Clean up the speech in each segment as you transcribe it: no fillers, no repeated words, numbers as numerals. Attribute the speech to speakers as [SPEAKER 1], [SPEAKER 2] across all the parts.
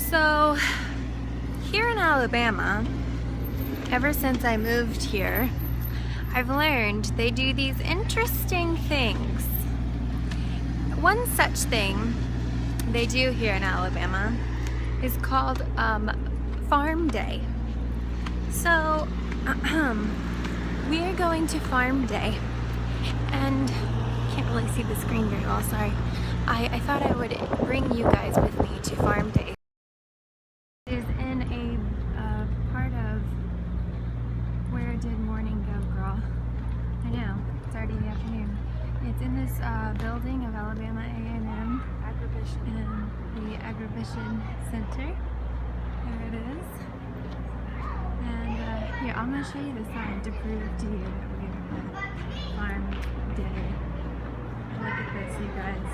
[SPEAKER 1] So, here in Alabama, ever since I moved here, I've learned they do these interesting things. One such thing they do here in Alabama is called Farm Day. So, we are going to Farm Day, and can't really see the screen very well, sorry. I thought I would bring you guys with me to Farm Day. It is in a part of, where did morning go, girl? I know, it's already the afternoon. It's in this building of Alabama A&M and the Agribition Center. There it is. And here, I'm going to show you the sign to prove to you that we're at Farm Day. Look at this, you guys.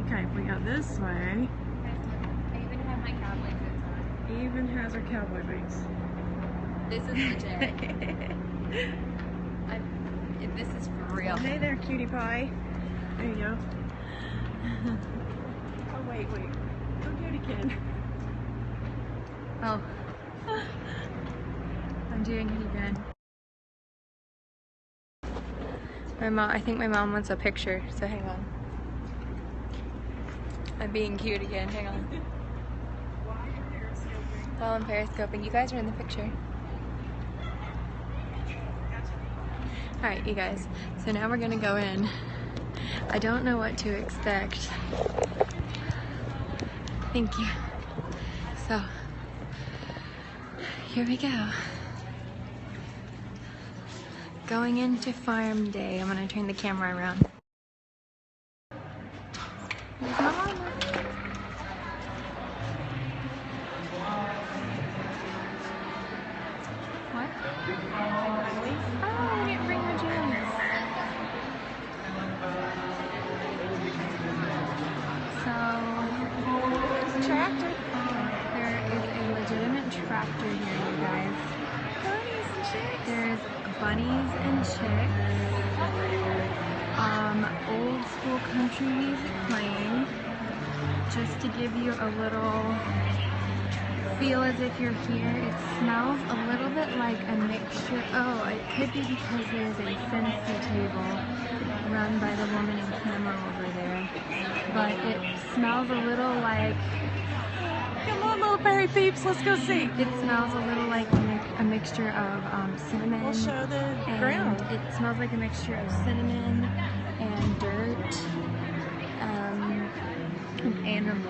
[SPEAKER 2] Okay, if we go this way.
[SPEAKER 1] I even have my cowboy boots on.
[SPEAKER 2] Even has her cowboy boots.
[SPEAKER 1] This is legit. This is for real.
[SPEAKER 2] Hey there, cutie pie. There you go. Oh, wait. Go get it again.
[SPEAKER 1] Oh. I'm doing it again. I think my mom wants a picture, so hang on. I'm being cute again, hang on. While I'm periscoping, you guys are in the picture. Alright, you guys, so now we're gonna go in. I don't know what to expect. Thank you. So, here we go. Going into Farm Day. I'm gonna turn the camera around. There's my mama. What? Oh, I didn't bring her gems. So, tractor. There is a legitimate tractor here, you guys. Bunnies and chicks. There's bunnies and chicks. Old school country music playing. Just to give you a little feel as if you're here. It smells a little bit like a mixture. Oh, it could be because there's a fancy table run by the woman in camera over there. But it smells a little like...
[SPEAKER 2] Come on, little berry peeps, let's go see.
[SPEAKER 1] It smells a little like a mixture of cinnamon.
[SPEAKER 2] We'll show the ground.
[SPEAKER 1] It smells like a mixture of cinnamon and dirt and animals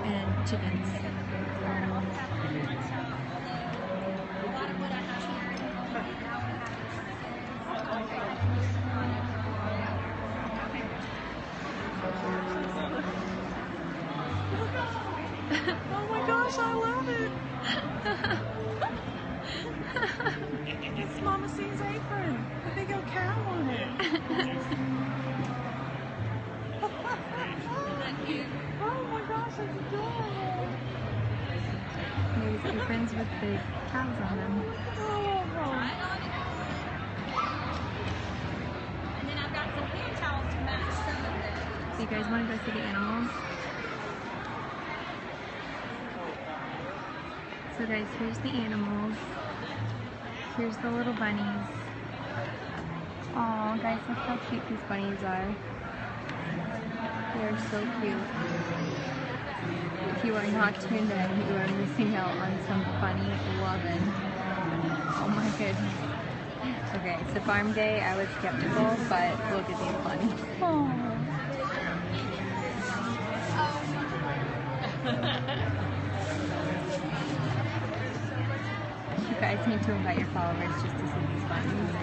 [SPEAKER 1] and chickens.
[SPEAKER 2] Oh my gosh, I love it. It's Mama C's apron. A big old cow on it. Oh my gosh, that's adorable.
[SPEAKER 1] These aprons with big cows on them.
[SPEAKER 3] And then I've got some hand towels to match some of this.
[SPEAKER 1] So you guys want to go see the animals? So guys, here's the animals. Here's the little bunnies. Aw, guys, look how cute these bunnies are. They are so cute. If you are not tuned in, you are missing out on some funny loving. Oh my goodness. Okay, so Farm Day, I was skeptical, but look at these bunnies. Aww. You guys need to invite your followers just to see these bunnies.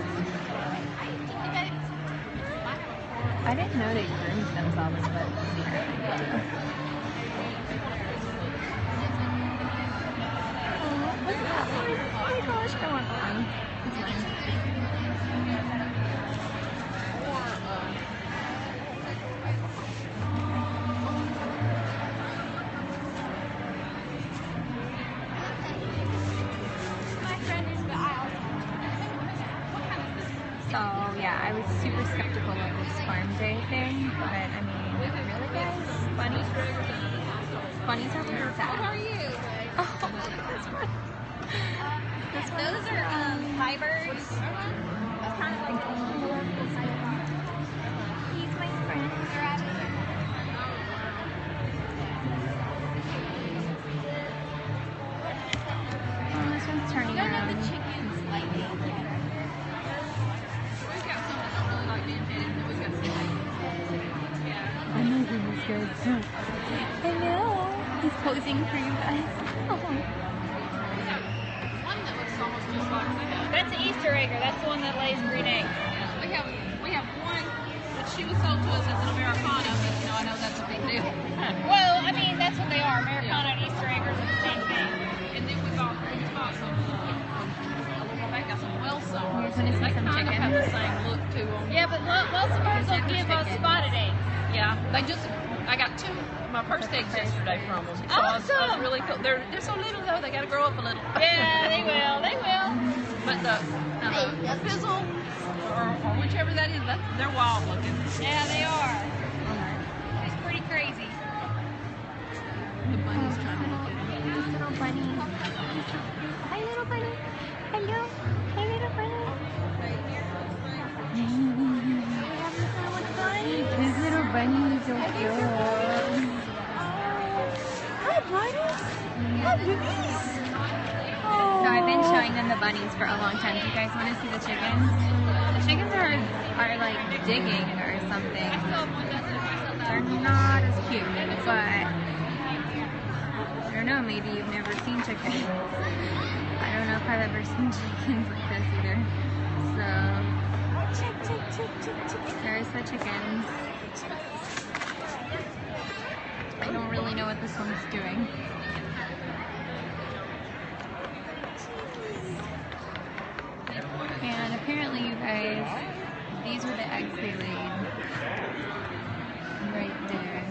[SPEAKER 1] I didn't know they groomed themselves, but apparently they do. Oh, look at that one. Oh my gosh, I want one. It's mine. yeah, I was super skeptical of this farm day thing, but I mean, really guys? Bunnies are where it's at.
[SPEAKER 3] How are you?
[SPEAKER 1] Oh, this one. This one
[SPEAKER 3] Those
[SPEAKER 1] is,
[SPEAKER 3] are vibers. That's kind of like
[SPEAKER 1] he's my friend. Oh, this one's turning
[SPEAKER 3] none of
[SPEAKER 1] around.
[SPEAKER 3] the chickens like it. We've got some that don't really like being fed, and then we've got some like, yeah.
[SPEAKER 1] I know he was good. I know. He's posing for you guys. Oh.
[SPEAKER 3] One that looks almost just like that. That's an Easter egger. That's the one that lays green eggs. Yeah, we have one that she was sold to us as an Americana, but you know, I know that's a big deal. Well, I mean, that's what they are. Americana and Easter eggers are the same thing. And then we bought some, a little back, got some Welsumers.
[SPEAKER 1] Here's
[SPEAKER 3] They
[SPEAKER 1] some
[SPEAKER 3] kind of have the same look to them. Yeah, but Welsumers will give us spotted eggs. Yeah, I got 2 my first eggs yesterday from them. So
[SPEAKER 1] Awesome.
[SPEAKER 3] I was really cool. They're so little though, they got to grow up a little.
[SPEAKER 1] Yeah, they will.
[SPEAKER 3] But the fizzle or whichever that is, they're wild looking.
[SPEAKER 1] Yeah, they are. It's pretty crazy.
[SPEAKER 3] The bunny's trying to look at me.
[SPEAKER 1] Little bunny. Hi, little bunny. Hello. Hey, little bunny. This little bunny is so cute. Hi, bunnies. Hi, bunnies. So I've been showing them the bunnies for a long time. Do you guys want to see the chickens? The chickens are like digging or something. They're not as cute, but I don't know, maybe you've never seen chickens. I don't know if I've ever seen chickens like this either. So, there's the chickens. I don't really know what this one's doing. And apparently, you guys, these were the eggs they laid. Right there.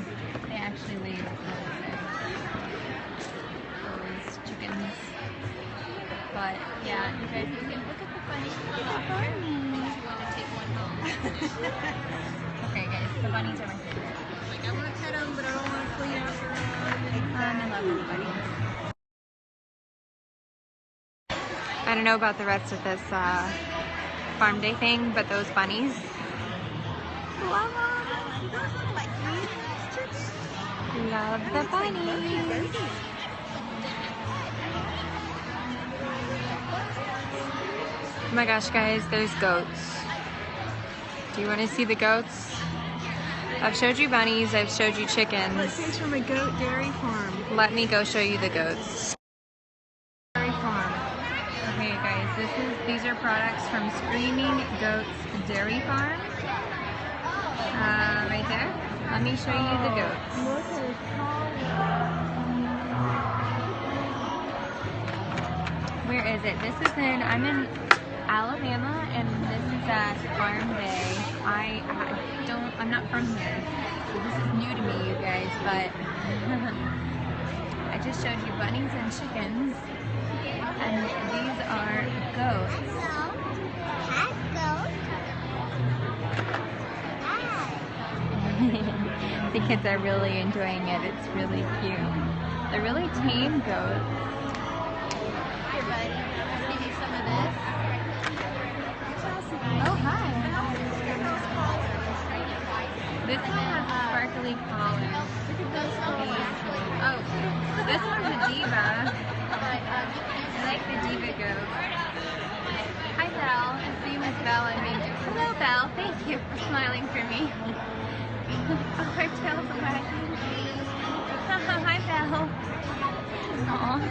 [SPEAKER 1] They actually laid those eggs. Those chickens. But yeah, you guys can look at the bunny. Bunny. Want to take one home? Okay, guys, the bunnies are my favorite.
[SPEAKER 2] Like, I want to pet them, but I don't want to clean after them.
[SPEAKER 1] I love the bunnies. I don't know about the rest of this farm day thing, but those bunnies. Love the bunnies. Oh my gosh, guys, there's goats. Do you want to see the goats? I've showed you bunnies, I've showed you chickens.
[SPEAKER 2] Let's say it's from a goat dairy farm.
[SPEAKER 1] Let me go show you the goats.
[SPEAKER 2] Dairy farm.
[SPEAKER 1] Okay, guys, these are products from Screaming Goats Dairy Farm. Right there. Let me show you the goats.
[SPEAKER 2] Look at his collar.
[SPEAKER 1] Where is it? This is I'm in Alabama, and this is at Farm Day. I'm not from here, so this is new to me, you guys, but I just showed you bunnies and chickens, and these are goats. The kids are really enjoying it. It's really cute. They're really tame goats.
[SPEAKER 3] Here, buddy. Let's give you some of this.
[SPEAKER 1] Oh, hi. This one has sparkly collars. Oh, this one's a diva. I like the diva goat. Hi, Belle. His name is Belle. Hello, Belle. Thank you for smiling for me. Oh, her tail's wagging. Hi, Belle. Aw.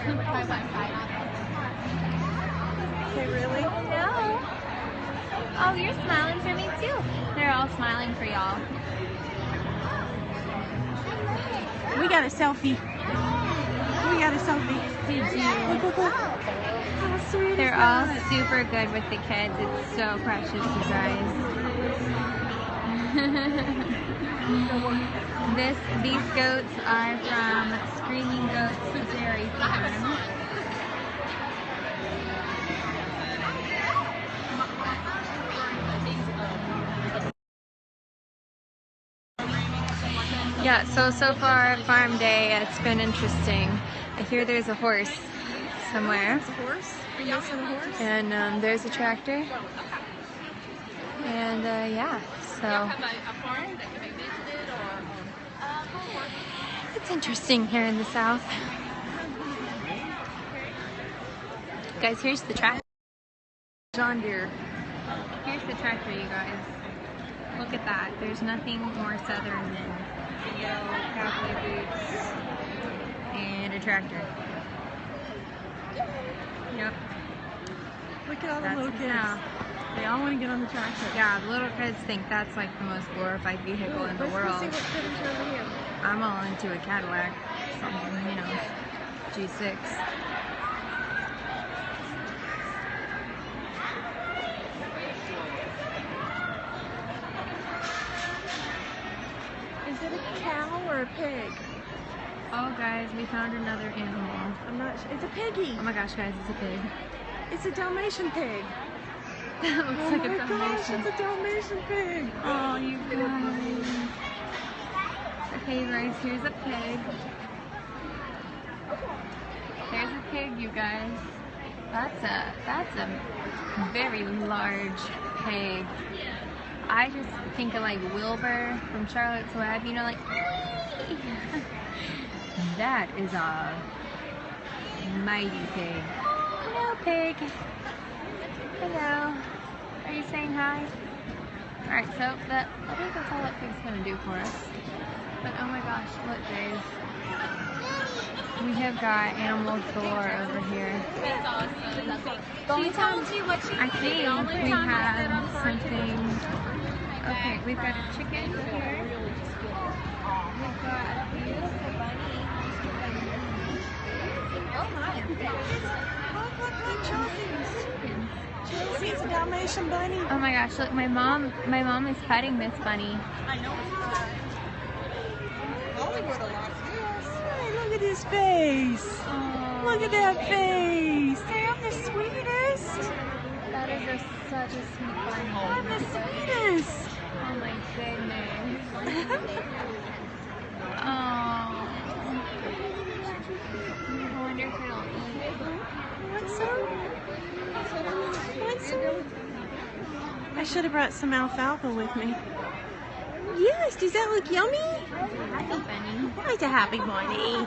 [SPEAKER 2] Okay, really?
[SPEAKER 1] No. Oh, you're smiling for me too. They're all smiling for y'all.
[SPEAKER 2] We got a selfie. We got a selfie.
[SPEAKER 1] Did you?
[SPEAKER 2] How sweet
[SPEAKER 1] They're
[SPEAKER 2] is
[SPEAKER 1] all
[SPEAKER 2] that?
[SPEAKER 1] super good with the kids. It's so precious, you guys. These goats are from Screaming Goats Dairy Farm. Yeah, so far farm day, it's been interesting. I hear there's a horse somewhere.
[SPEAKER 2] There's a horse? Are you missing a horse?
[SPEAKER 1] And there's a tractor. And yeah, so it's interesting here in the south. Guys, here's the tractor.
[SPEAKER 2] John Deere.
[SPEAKER 1] Here's the tractor, you guys. Look at that. There's nothing more southern than yellow cowboy boots and a tractor. Yep.
[SPEAKER 2] Look at all the
[SPEAKER 1] That's
[SPEAKER 2] little
[SPEAKER 1] the
[SPEAKER 2] kids.
[SPEAKER 1] South.
[SPEAKER 2] They all want to get on the tractor.
[SPEAKER 1] Yeah, the little kids think that's like the most glorified vehicle in the
[SPEAKER 2] Let's go
[SPEAKER 1] world.
[SPEAKER 2] see what critters are over here.
[SPEAKER 1] I'm all into a Cadillac, something, you know, G6.
[SPEAKER 2] Is it a cow or a pig?
[SPEAKER 1] Oh guys, we found another animal.
[SPEAKER 2] I'm not sure. It's a piggy.
[SPEAKER 1] Oh my gosh guys, it's a pig.
[SPEAKER 2] It's a Dalmatian pig.
[SPEAKER 1] That looks
[SPEAKER 2] Oh
[SPEAKER 1] like
[SPEAKER 2] my
[SPEAKER 1] a
[SPEAKER 2] gosh,
[SPEAKER 1] Dalmatian.
[SPEAKER 2] it's a Dalmatian pig.
[SPEAKER 1] Oh, you guys. Okay, you guys, here's a pig. There's a pig, you guys. That's a very large pig. I just think of like Wilbur from Charlotte's Web, you know, like that is a mighty pig. Hello, pig. Hello. Are you saying hi? Alright, so I think that's all that pig's gonna do for us. But oh my gosh, look guys. We have got animals galore over here.
[SPEAKER 3] That's awesome.
[SPEAKER 1] She
[SPEAKER 3] told you what she
[SPEAKER 1] I think we have something. Okay, we've got a chicken here. We've got a beautiful bunny. Oh my.
[SPEAKER 2] Look, Chelsea's. Chelsea's a Dalmatian bunny.
[SPEAKER 1] Oh my gosh, look, my mom is petting this bunny.
[SPEAKER 2] I know it's not. Hollywood a lot, yes. Hey, look at his face.
[SPEAKER 1] Oh,
[SPEAKER 2] Look at that face. Hey, I'm the sweetest.
[SPEAKER 1] that is such a sweet bunny.
[SPEAKER 2] I'm the sweetest.
[SPEAKER 1] Oh my goodness. Oh. I wonder if it'll eat.
[SPEAKER 2] What's up? What's up? I should have brought some alfalfa with me. Yes, does that look yummy?
[SPEAKER 1] Happy bunny.
[SPEAKER 2] It's a happy bunny.
[SPEAKER 1] Oh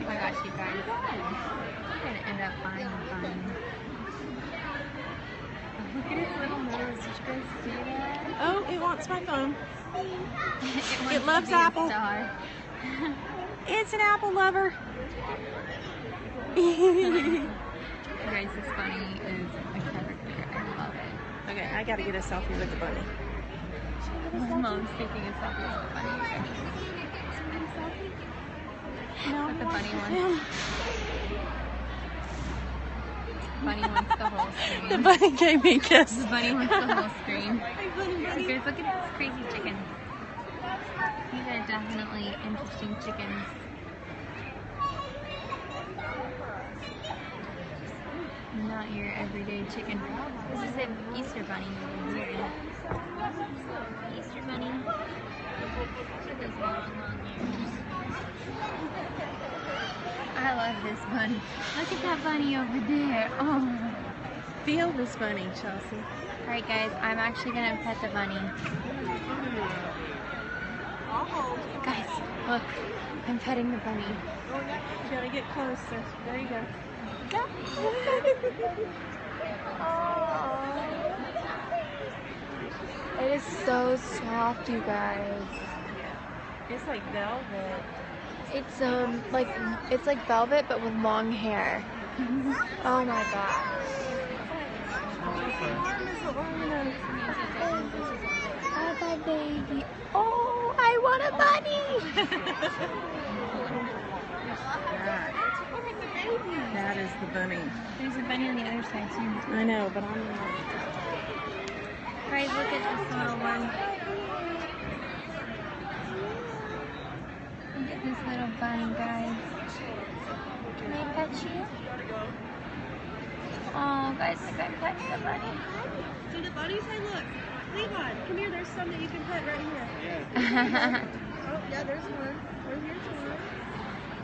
[SPEAKER 1] my gosh, you guys. I'm gonna end up buying a bunny. Look at its little nose. Did you guys see that?
[SPEAKER 2] Oh, it wants my phone.
[SPEAKER 1] wants
[SPEAKER 2] It loves
[SPEAKER 1] to be a
[SPEAKER 2] apple.
[SPEAKER 1] star.
[SPEAKER 2] It's an apple lover.
[SPEAKER 1] Guys, this bunny is a character. I love it.
[SPEAKER 2] Okay, I gotta get a selfie with the bunny.
[SPEAKER 1] My mom's taking a selfie with the bunny.
[SPEAKER 2] No,
[SPEAKER 1] But the bunny wants. Bunny wants the whole screen.
[SPEAKER 2] the bunny gave me a kiss.
[SPEAKER 1] The bunny wants the whole screen.
[SPEAKER 2] Hey, bunny, bunny.
[SPEAKER 1] Guys, look at this crazy chicken. These are definitely interesting chickens. Not your everyday chicken. This is an Easter bunny over here. Easter bunny. Look at those long ears. I love this bunny. Look at that bunny over there. Oh.
[SPEAKER 2] Feel this bunny, Chelsea.
[SPEAKER 1] Alright guys, I'm actually gonna pet the bunny. Guys, look. I'm petting the bunny.
[SPEAKER 2] You gotta get closer. There you go.
[SPEAKER 1] It is so soft, you guys.
[SPEAKER 2] It's like velvet.
[SPEAKER 1] It's like velvet but with long hair. Oh my god. Oh my baby. Oh, I want a bunny.
[SPEAKER 2] That is the bunny.
[SPEAKER 1] There's a bunny on the other side too.
[SPEAKER 2] I know, but I'm not.
[SPEAKER 1] Guys, look at this little one. Look at this little bunny, guys. Can I pet you? Oh, guys, look, I'm petting the bunny.
[SPEAKER 2] Do the bunnies? Hey, look. Levi, come here. There's some that you can pet right here. Oh, Yeah, there's one. Or here's one.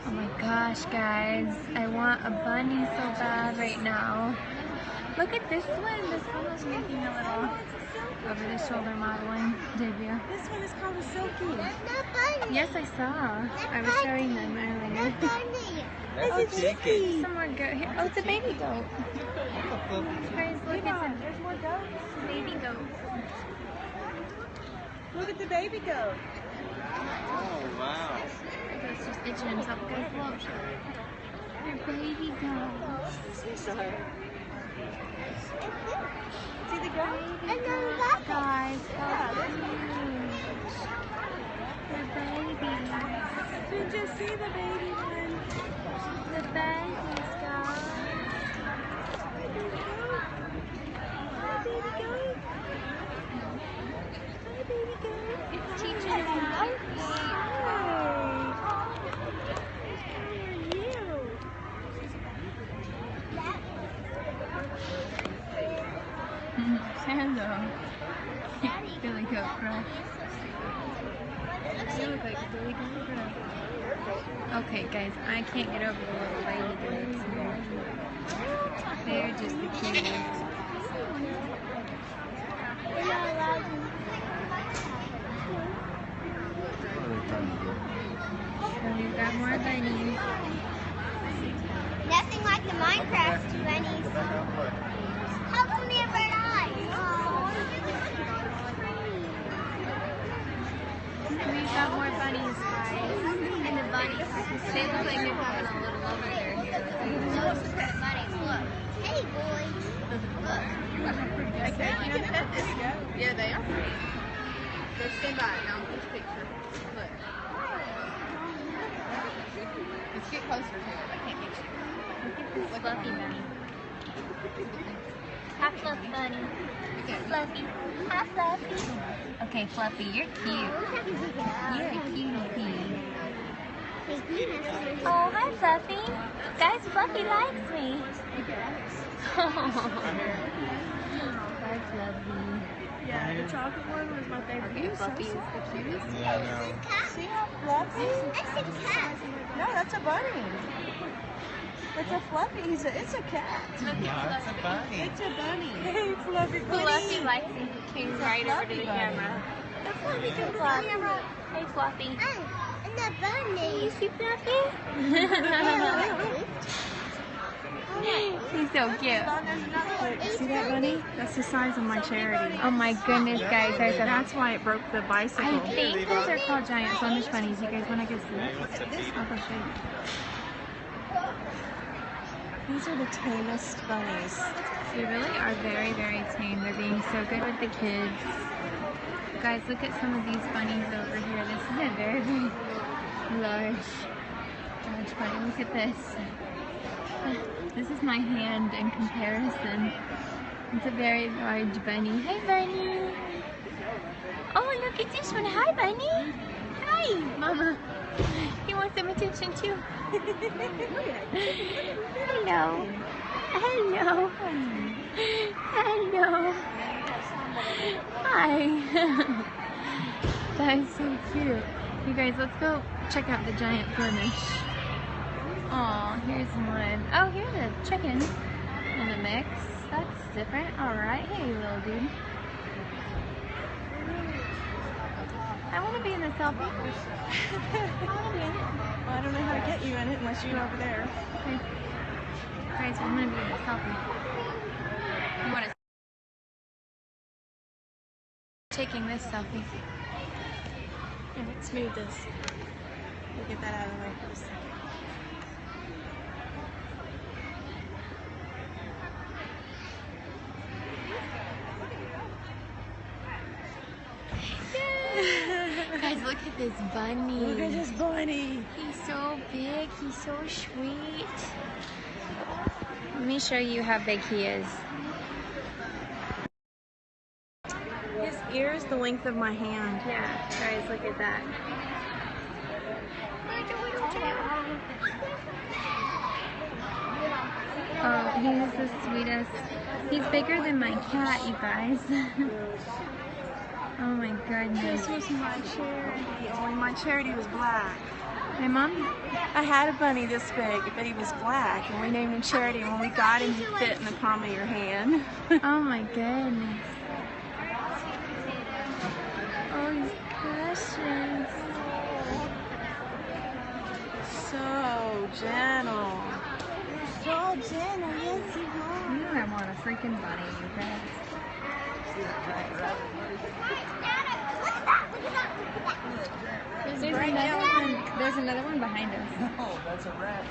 [SPEAKER 1] Oh my gosh, guys. I want a bunny so bad right now. Look at this one. This one was making a little over-the-shoulder modeling debut.
[SPEAKER 2] This one is called a silky.
[SPEAKER 1] Yes, I saw. I was showing them earlier.
[SPEAKER 4] That's a chicken.
[SPEAKER 1] Some more goat here. Oh, it's a baby goat. Guys, look at them.
[SPEAKER 2] There's more goats.
[SPEAKER 1] Baby goats.
[SPEAKER 2] Look at the baby goat.
[SPEAKER 4] Oh, wow.
[SPEAKER 1] Goat's just itching himself. Guys, look. They're baby goats.
[SPEAKER 2] See the goat?
[SPEAKER 1] Guys, how cute. They're babies.
[SPEAKER 2] Did you see the baby one?
[SPEAKER 1] The babies, guys.
[SPEAKER 2] Hi, baby goat. Hi, baby goat. Hi, baby goat.
[SPEAKER 1] It's teaching him how to eat.
[SPEAKER 2] Hi. How are you?
[SPEAKER 1] Hello. Billy Goat Crush. You look like Billy Goat Crush. Okay, guys, I can't get over the little baby goats here. They're just the cutest. So we've got more bunnies.
[SPEAKER 5] Nothing like the Minecraft bunnies. How come they have red eyes?
[SPEAKER 1] We've got more bunnies, guys. And the bunnies. They look like they're having a little over there.
[SPEAKER 5] Look, bunnies, look. Hey, boys. Look.
[SPEAKER 3] Can you pet this? Yeah, they are pretty. Go stand by it now. Take a picture. Look. Let's get closer to it. I can't get you.
[SPEAKER 1] Look at this fluffy bunny. Hi, Fluffy bunny. Fluffy. Hi, Fluffy. Okay, Fluffy, you're cute. You're a cutie. Oh, hi, Fluffy. Guys, Fluffy likes me. Hi, Fluffy.
[SPEAKER 2] Yeah, the chocolate one was my favorite.
[SPEAKER 1] Okay, Fluffy is the cutest.
[SPEAKER 4] Yeah, I know.
[SPEAKER 2] See how fluffy?
[SPEAKER 5] I see cat.
[SPEAKER 2] No, that's a bunny. It's a fluffy. It's a cat.
[SPEAKER 4] No, it's a bunny.
[SPEAKER 2] It's a bunny. Hey, fluffy bunny.
[SPEAKER 1] Fluffy likes me. He came right over to the camera.
[SPEAKER 2] The fluffy
[SPEAKER 1] Hey,
[SPEAKER 2] bunny.
[SPEAKER 1] Fluffy. Hey, Fluffy.
[SPEAKER 5] And the bunny.
[SPEAKER 1] You see Fluffy? He's so cute.
[SPEAKER 2] See that bunny? That's the size of my charity.
[SPEAKER 1] Oh my goodness, guys. There's a
[SPEAKER 2] That's why it broke the
[SPEAKER 1] I
[SPEAKER 2] bicycle.
[SPEAKER 1] think those are called giant Flemish bunnies. You guys want to go see it? I'll go show you.
[SPEAKER 2] These are the tamest bunnies.
[SPEAKER 1] They really are very, very tame. They're being so good with the kids. Guys, look at some of these bunnies over here. This is a very, very large bunny. Look at this. This is my hand in comparison. It's a very large bunny. Hi, bunny. Oh, look at this one. Hi, bunny. Hi, Mama. He wants some attention too. Hello. Hello. Hello. Hi. That is so cute. You guys, let's go check out the giant Flemish. Oh, here's one. Oh, here's a chicken in the mix. That's different. Alright. Hey, little dude. I want to be in the selfie. I want to be in it.
[SPEAKER 2] Well, I don't know how to get you in it unless you're over there.
[SPEAKER 1] Okay. Guys, I'm going to be in the selfie. You want to taking this selfie.
[SPEAKER 2] Here, let's move this. We'll get that out of the way first.
[SPEAKER 1] Guys, look at this bunny.
[SPEAKER 2] Look at this bunny.
[SPEAKER 1] He's so big. He's so sweet. Let me show you how big he is.
[SPEAKER 2] His ear is the length of my hand.
[SPEAKER 1] Yeah, guys, look at that. Oh, he's the sweetest. He's bigger than my cat, you guys. Oh my goodness.
[SPEAKER 2] This was my charity. Only my charity was black.
[SPEAKER 1] My mom?
[SPEAKER 2] I had a bunny this big, but he was black, and we named him Charity. And when we got him, he fit in the palm of your hand.
[SPEAKER 1] Oh my goodness. Oh, he's precious.
[SPEAKER 2] So gentle.
[SPEAKER 5] So gentle, yes, you are.
[SPEAKER 1] You know I want a freaking bunny, you guys. There's another one behind us.
[SPEAKER 4] Oh, that's a rat.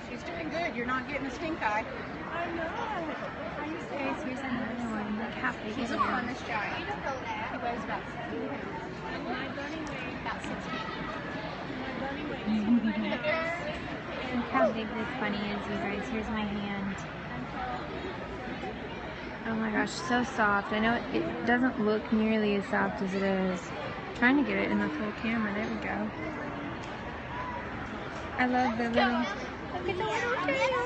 [SPEAKER 2] She's doing good. You're not getting a stink eye. I know.
[SPEAKER 1] Guys, here's another one. Look how big it is.
[SPEAKER 2] He's a Flemish giant.
[SPEAKER 3] He weighs about 7 pounds.
[SPEAKER 2] My bunny weighs
[SPEAKER 3] About 6 pounds.
[SPEAKER 1] Look how big this bunny is, you guys. Here's my hand. Oh my gosh, so soft. I know it doesn't look nearly as soft as it is. I'm trying to get it in the full camera. There we go. I love the little...
[SPEAKER 3] Look at the little tail.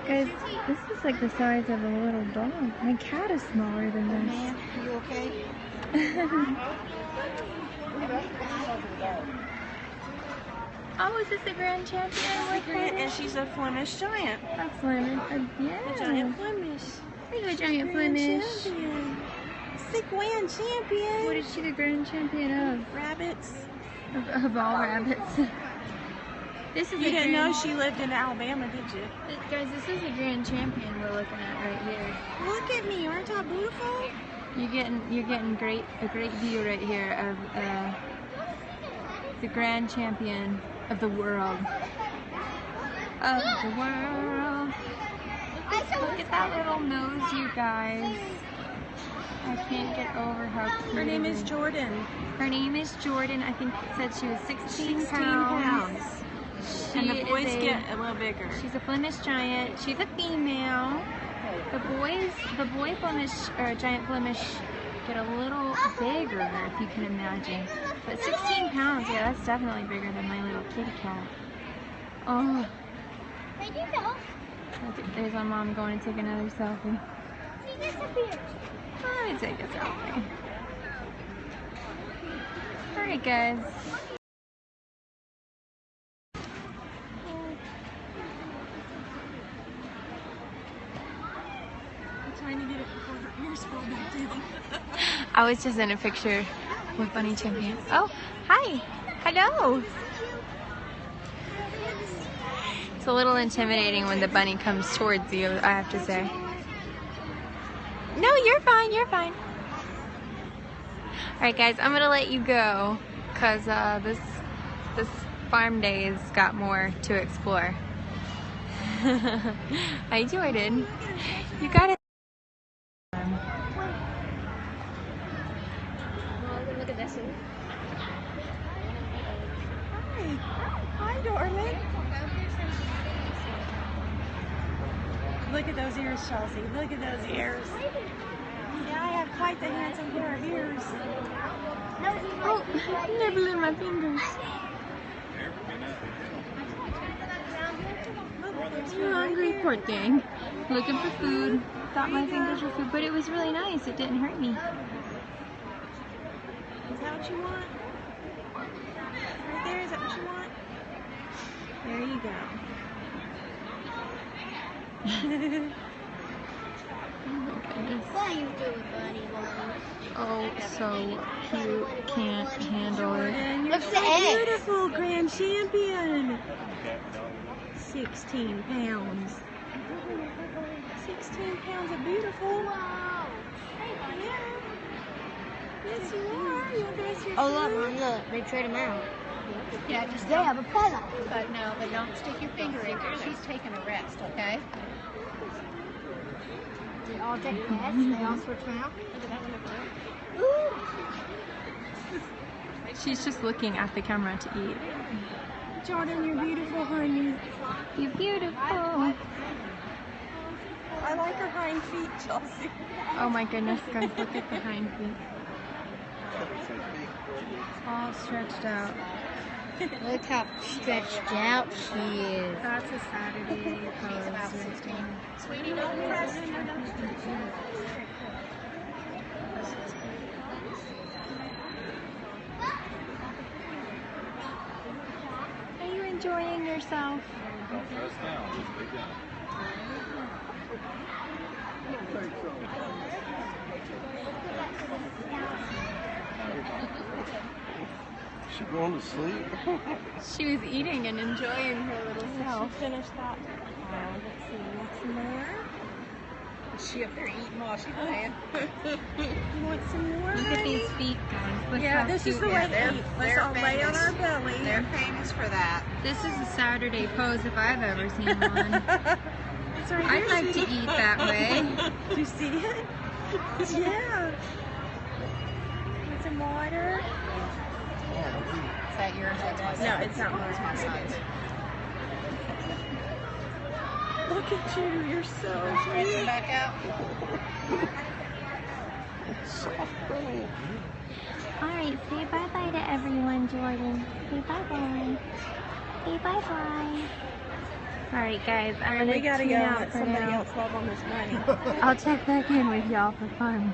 [SPEAKER 1] Guys, this is like the size of a little dog. My cat is smaller than this.
[SPEAKER 2] Man, you okay?
[SPEAKER 1] Oh, is this the Grand Champion? What kind
[SPEAKER 2] And she's a Flemish giant.
[SPEAKER 1] A Flemish. Yeah.
[SPEAKER 2] A giant Flemish.
[SPEAKER 1] Are you a giant
[SPEAKER 2] Grand
[SPEAKER 1] Flemish?
[SPEAKER 2] champion. It's the Grand Champion.
[SPEAKER 1] What is she the Grand Champion of?
[SPEAKER 2] Rabbits.
[SPEAKER 1] Of all rabbits. This is
[SPEAKER 2] You
[SPEAKER 1] a
[SPEAKER 2] didn't know
[SPEAKER 1] grand,
[SPEAKER 2] she lived in Alabama, did you?
[SPEAKER 1] guys, this is a Grand Champion we're looking at right here.
[SPEAKER 2] Look at me, aren't I beautiful?
[SPEAKER 1] You're getting a great view right here of the Grand Champion of the world. Of the world. Look at that little nose, you guys. I can't get over how cute.
[SPEAKER 2] Her name
[SPEAKER 1] it
[SPEAKER 2] is Jordan.
[SPEAKER 1] Her name is Jordan. I think it said she was 16 pounds.
[SPEAKER 2] And the
[SPEAKER 1] She
[SPEAKER 2] boys
[SPEAKER 1] is
[SPEAKER 2] get a little bigger.
[SPEAKER 1] She's a Flemish giant. She's a female. The boy Flemish or giant Flemish get a little bigger, if you can imagine. But 16 pounds, yeah, that's definitely bigger than my little kitty cat. Oh,
[SPEAKER 5] Where do you go?
[SPEAKER 1] look at, there's my mom going to take another selfie.
[SPEAKER 5] She disappeared.
[SPEAKER 1] Let me take a selfie. Alright guys.
[SPEAKER 2] I'm trying to get it before her ears fall back down.
[SPEAKER 1] I was just in a picture with Bunny Champion. Oh, hi. Hello. It's a little intimidating when the bunny comes towards you, I have to say. No, you're fine, you're fine. Alright guys, I'm gonna let you go because this farm day's got more to explore. I enjoyed it. You got it.
[SPEAKER 3] Look at this one.
[SPEAKER 2] Hi, darling. Look at those ears, Chelsea. Look at those ears. Yeah, I have quite the handsome pair of ears.
[SPEAKER 1] Oh, nibbling my fingers. You're hungry, poor thing. Looking for food. Thought my fingers were food, but it was really nice. It didn't hurt me.
[SPEAKER 2] Is that what you want? Right there, is that what you want? There you go.
[SPEAKER 5] What are you doing, buddy?
[SPEAKER 1] Oh, so cute. Can't handle it.
[SPEAKER 2] And you're
[SPEAKER 5] Look
[SPEAKER 2] so
[SPEAKER 5] at the eggs.
[SPEAKER 2] beautiful, Grand Champion. 16 pounds. 16 pounds of beautiful.
[SPEAKER 5] Wow.
[SPEAKER 2] Yeah. Yes, you are. You'll dress your
[SPEAKER 5] Oh, look,
[SPEAKER 2] food.
[SPEAKER 5] Mom, look. They trade them out.
[SPEAKER 3] Yeah, just
[SPEAKER 5] They have a feather.
[SPEAKER 3] But no, but don't stick your finger in there. She's taking a rest, okay?
[SPEAKER 5] They all take rest. They all switch around. Ooh.
[SPEAKER 1] She's just looking at the camera to eat.
[SPEAKER 2] Jordan, you're beautiful, honey.
[SPEAKER 1] You're beautiful.
[SPEAKER 2] I like her hind feet, Chelsea.
[SPEAKER 1] Oh my goodness, guys, look at the hind feet. All stretched out.
[SPEAKER 3] Look how stretched out she is.
[SPEAKER 1] That's a Saturday pose.
[SPEAKER 3] Sweetie, no press.
[SPEAKER 1] Are you enjoying yourself?
[SPEAKER 4] Don't press down. Just lay down.
[SPEAKER 6] She going to sleep?
[SPEAKER 1] She was eating and enjoying her little self.
[SPEAKER 2] Finish that. Let's see, want some more?
[SPEAKER 3] She up there eating while she's playing.
[SPEAKER 2] You want some more?
[SPEAKER 1] Look at these feet, guys. Look
[SPEAKER 2] Yeah,
[SPEAKER 1] how
[SPEAKER 2] this is
[SPEAKER 1] cute
[SPEAKER 2] the
[SPEAKER 1] they
[SPEAKER 2] way
[SPEAKER 1] are.
[SPEAKER 2] they eat. Let's all lay on our belly.
[SPEAKER 3] They're famous for that.
[SPEAKER 1] This is a Saturday pose if I've ever seen one.
[SPEAKER 2] It's right
[SPEAKER 1] I'd
[SPEAKER 2] here,
[SPEAKER 1] like to
[SPEAKER 2] sweetie.
[SPEAKER 1] eat that way.
[SPEAKER 2] Do you see it? Yeah. Want some water?
[SPEAKER 3] Is that yours? That's my
[SPEAKER 2] No, it's not mine.
[SPEAKER 3] It's my son's.
[SPEAKER 2] Look at you, you're so
[SPEAKER 3] Stretch
[SPEAKER 2] sweet.
[SPEAKER 3] it back out.
[SPEAKER 1] Alright, say bye-bye to everyone, Jordan. Say bye-bye. Say bye-bye. Alright guys, I'm gonna
[SPEAKER 2] We gotta
[SPEAKER 1] tune
[SPEAKER 2] go and
[SPEAKER 1] out
[SPEAKER 2] let
[SPEAKER 1] for
[SPEAKER 2] somebody
[SPEAKER 1] now.
[SPEAKER 2] else love on this money.
[SPEAKER 1] I'll check back in with y'all for fun.